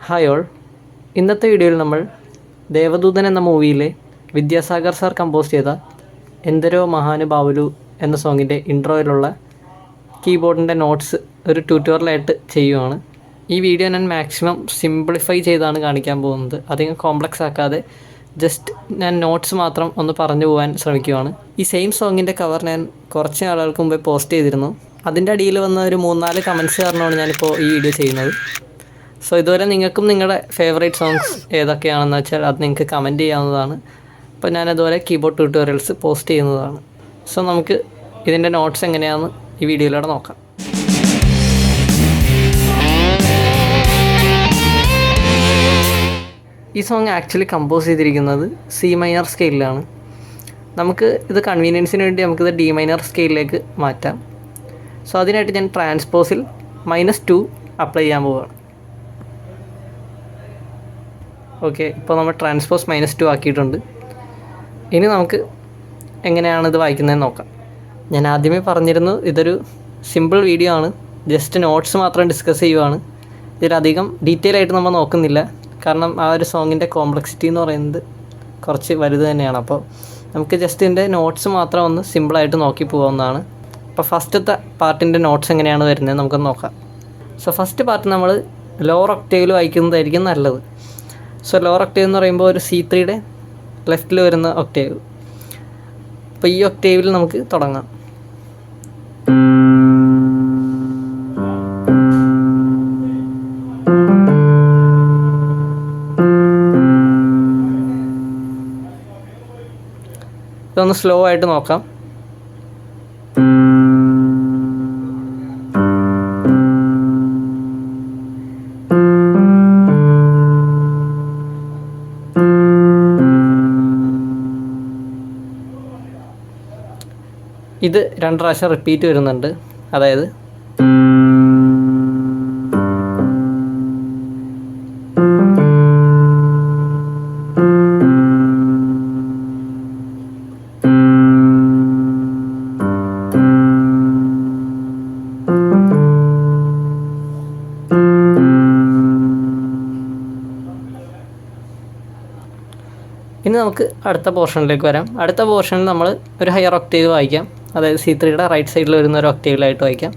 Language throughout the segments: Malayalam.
Hi all. ഇന്നത്തെ വീഡിയോയിൽ നമ്മൾ ദേവദൂതൻ എന്ന മൂവിയിലെ വിദ്യാസാഗർ സാർ കമ്പോസ് ചെയ്ത എന്തരോ മഹാനുഭാവുലു എന്ന സോങ്ങിൻ്റെ ഇൻട്രോയിലുള്ള കീബോർഡിൻ്റെ നോട്ട്സ് ഒരു ട്യൂട്ടോറിയലായിട്ട് ചെയ്യുവാണ്. ഈ വീഡിയോ ഞാൻ മാക്സിമം സിംപ്ലിഫൈ ചെയ്താണ് കാണിക്കാൻ പോകുന്നത്. അധികം കോംപ്ലക്സ് ആക്കാതെ ജസ്റ്റ് ഞാൻ നോട്ട്സ് മാത്രം ഒന്ന് പറഞ്ഞു പോകാൻ ശ്രമിക്കുകയാണ്. ഈ സെയിം സോങ്ങിൻ്റെ കവർ ഞാൻ കുറച്ച് ആളുകൾക്ക് മുമ്പേ പോസ്റ്റ് ചെയ്തിരുന്നു. അതിൻ്റെ അടിയിൽ വന്ന ഒരു 3-4 കമൻറ്റ്സ് കാരണമാണ് ഞാനിപ്പോൾ ഈ വീഡിയോ ചെയ്യുന്നത്. സോ ഇതുവരെ നിങ്ങൾക്കും നിങ്ങളുടെ ഫേവറേറ്റ് സോങ്സ് ഏതൊക്കെയാണെന്ന് വെച്ചാൽ അത് നിങ്ങൾക്ക് കമൻറ്റ് ചെയ്യാവുന്നതാണ്. അപ്പോൾ ഞാനതുപോലെ കീബോർഡ് ട്യൂട്ടോറിയൽസ് പോസ്റ്റ് ചെയ്യുന്നതാണ്. സോ നമുക്ക് ഇതിൻ്റെ നോട്ട്സ് എങ്ങനെയാണെന്ന് ഈ വീഡിയോയിലൂടെ നോക്കാം. ഈ സോങ് ആക്ച്വലി കമ്പോസ് ചെയ്തിരിക്കുന്നത് സി മൈനർ സ്കെയിലാണ്. നമുക്ക് ഇത് കൺവീനിയൻസിന് വേണ്ടി നമുക്കിത് ഡി മൈനർ സ്കെയിലിലേക്ക് മാറ്റാം. സോ അതിനായിട്ട് ഞാൻ ട്രാൻസ്പോസിൽ -2 അപ്ലൈ ചെയ്യാൻ പോവുകയാണ്. ഓക്കെ, ഇപ്പോൾ നമ്മൾ ട്രാൻസ്പോസ് -2 ആക്കിയിട്ടുണ്ട്. ഇനി നമുക്ക് എങ്ങനെയാണ് ഇത് വായിക്കുന്നതെന്ന് നോക്കാം. ഞാൻ ആദ്യമേ പറഞ്ഞിരുന്നു ഇതൊരു സിമ്പിൾ വീഡിയോ ആണ്, ജസ്റ്റ് നോട്ട്സ് മാത്രം ഡിസ്കസ് ചെയ്യുവാണ്. ഇതിലധികം ഡീറ്റെയിൽ ആയിട്ട് നമ്മൾ നോക്കുന്നില്ല, കാരണം ആ ഒരു സോങ്ങിൻ്റെ കോംപ്ലക്സിറ്റി എന്ന് പറയുന്നത് കുറച്ച് വലുത് തന്നെയാണ്. അപ്പോൾ നമുക്ക് ജസ്റ്റ് ഇതിൻ്റെ നോട്ട്സ് മാത്രം ഒന്ന് സിമ്പിളായിട്ട് നോക്കി പോകാവുന്നതാണ്. അപ്പോൾ ഫസ്റ്റത്തെ പാർട്ടിൻ്റെ നോട്ട്സ് എങ്ങനെയാണ് വരുന്നത് നമുക്കൊന്ന് നോക്കാം. സോ ഫസ്റ്റ് പാർട്ട് നമ്മൾ ലോവർ ഒക്ടേവിൽ വായിക്കുന്നതായിരിക്കും നല്ലത്. സോ ലോവർ ഒക്ടേവ് എന്ന് പറയുമ്പോൾ ഒരു C3യുടെ ലെഫ്റ്റിൽ വരുന്ന ഒക്ടേവ്. അപ്പോൾ ഈ ഒക്ടേവിൽ നമുക്ക് തുടങ്ങാം. ഇതൊന്ന് സ്ലോ ആയിട്ട് നോക്കാം. ഇത് 2 പ്രാവശ്യം റിപ്പീറ്റ് വരുന്നുണ്ട്. അതായത് ഇനി നമുക്ക് അടുത്ത പോർഷനിലേക്ക് വരാം. അടുത്ത പോർഷനിൽ നമ്മൾ ഒരു ഹയർ ഒക്ടേവ് വായിക്കാം. അതായത് C3യുടെ റൈറ്റ് സൈഡിൽ വരുന്ന ഒരു ഒക്ടേവിലായിട്ട് വായിക്കാം.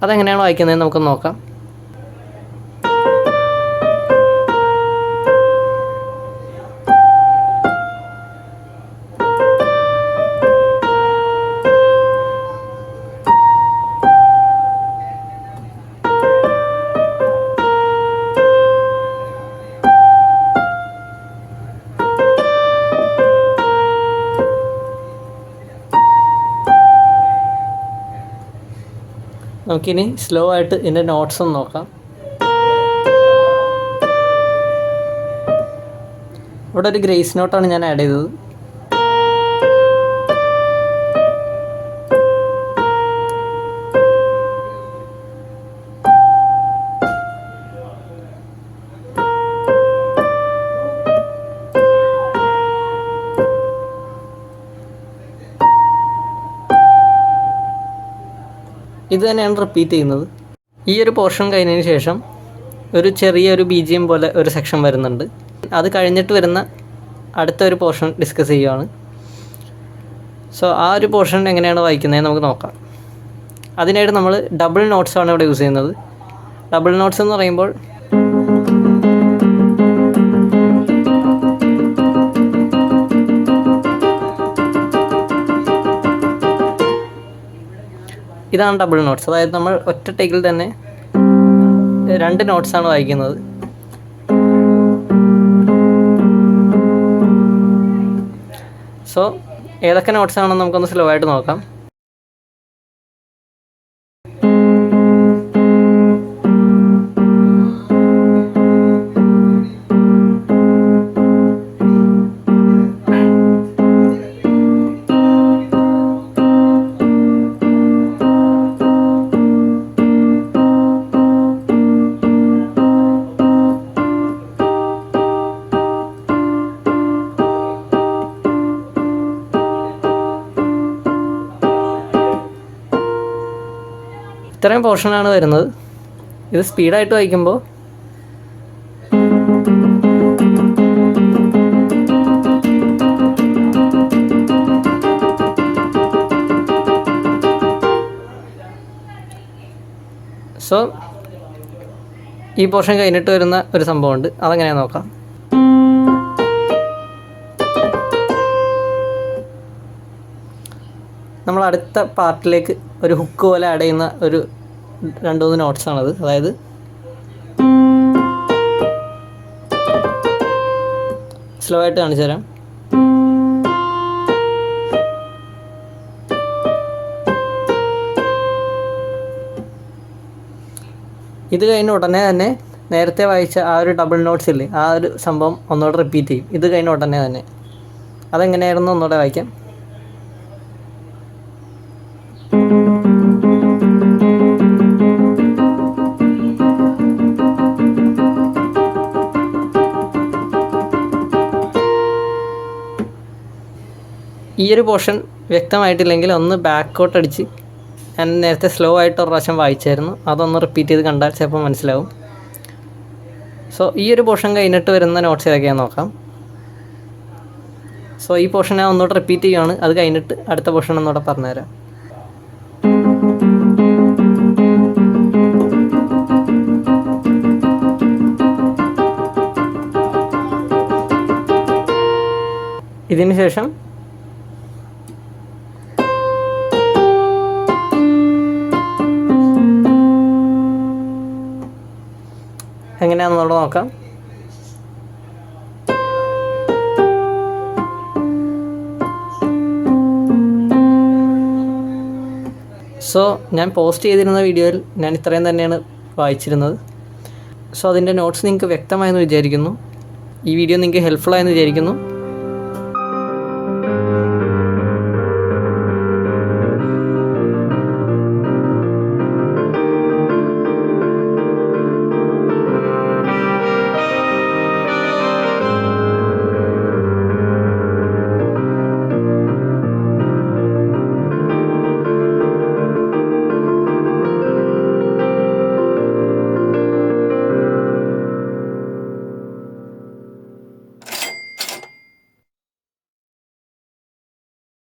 അതെങ്ങനെയാണ് വായിക്കുന്നതെന്ന് നമുക്ക് നോക്കാം. നമുക്കിനി സ്ലോ ആയിട്ട് ഇതിൻ്റെ നോട്ട്സ് ഒന്ന് നോക്കാം. ഇവിടെ ഒരു ഗ്രേസ് നോട്ടാണ് ഞാൻ ആഡ് ചെയ്തത്. ഇത് തന്നെയാണ് റിപ്പീറ്റ് ചെയ്യുന്നത്. ഈ ഒരു പോർഷൻ കഴിഞ്ഞതിന് ശേഷം ഒരു ചെറിയൊരു BGM പോലെ ഒരു സെക്ഷൻ വരുന്നുണ്ട്. അത് കഴിഞ്ഞിട്ട് വരുന്ന അടുത്ത ഒരു പോർഷൻ ഡിസ്കസ് ചെയ്യുകയാണ്. സോ ആ ഒരു പോർഷൻ എങ്ങനെയാണ് വായിക്കുന്നത് നമുക്ക് നോക്കാം. അതിനായിട്ട് നമ്മൾ ഡബിൾ നോട്ട്സാണ് ഇവിടെ യൂസ് ചെയ്യുന്നത്. ഡബിൾ നോട്ട്സ് എന്ന് പറയുമ്പോൾ ഇതാണ് ഡബിൾ നോട്ട്സ്. അതായത് നമ്മൾ ഒറ്റ ടേക്കിൽ തന്നെ 2 നോട്ട്സാണ് വായിക്കുന്നത്. സോ ഏതൊക്കെ നോട്ട്സ് ആണെന്ന് നമുക്കൊന്ന് സ്ലോ ആയിട്ട് നോക്കാം. ഇത്രയും പോർഷനാണ് വരുന്നത്. ഇത് സ്പീഡായിട്ട് വായിക്കുമ്പോൾ സോ ഈ പോർഷൻ കഴിഞ്ഞിട്ട് വരുന്ന ഒരു സംഭവമുണ്ട്, അതെങ്ങനെയാണെന്ന് നോക്കാം. നമ്മൾ അടുത്ത പാർട്ടിലേക്ക് ഒരു ഹുക്ക് പോലെ ആഡ് ചെയ്യുന്ന ഒരു 2-3 നോട്ട്സാണത്. അതായത് സ്ലോ ആയിട്ട് കാണിച്ചു തരാം. ഇത് കഴിഞ്ഞ ഉടനെ തന്നെ നേരത്തെ വായിച്ച ആ ഒരു ഡബിൾ നോട്ട്സ് ഇല്ലേ, ആ ഒരു സംഭവം ഒന്നുകൂടെ റിപ്പീറ്റ് ചെയ്യും. ഇത് കഴിഞ്ഞ ഉടനെ തന്നെ. അതെങ്ങനെയായിരുന്നു ഒന്നുകൂടെ വായിക്കാം. ഈ ഒരു പോർഷൻ വ്യക്തമായിട്ടില്ലെങ്കിൽ ഒന്ന് ബാക്കോട്ട് അടിച്ച് ഞാൻ നേരത്തെ സ്ലോ ആയിട്ട് ഒരു പ്രാവശ്യം വായിച്ചായിരുന്നു, അതൊന്ന് റിപ്പീറ്റ് ചെയ്ത് കണ്ടാൽ ചിലപ്പോൾ മനസ്സിലാവും. സോ ഈ ഒരു പോർഷൻ കഴിഞ്ഞിട്ട് വരുന്ന നോട്ട്സ് ഏതൊക്കെയാണെന്ന് നോക്കാം. സോ ഈ പോർഷൻ ഞാൻ ഒന്നുകൂടെ റിപ്പീറ്റ് ചെയ്യുകയാണ്. അത് കഴിഞ്ഞിട്ട് അടുത്ത പോർഷൻ ഒന്നുകൂടെ പറഞ്ഞുതരാം. ഇതിന് ശേഷം എങ്ങനെയാണെന്നുള്ളത് നോക്കാം. സോ ഞാൻ പോസ്റ്റ് ചെയ്തിരുന്ന വീഡിയോയിൽ ഞാൻ ഇത്രയും തന്നെയാണ് വായിച്ചിരുന്നത്. സോ അതിൻ്റെ നോട്ട്സ് നിങ്ങൾക്ക് വ്യക്തമായെന്ന് വിചാരിക്കുന്നു. ഈ വീഡിയോ നിങ്ങൾക്ക് ഹെൽപ്ഫുള്ളായെന്ന് വിചാരിക്കുന്നു.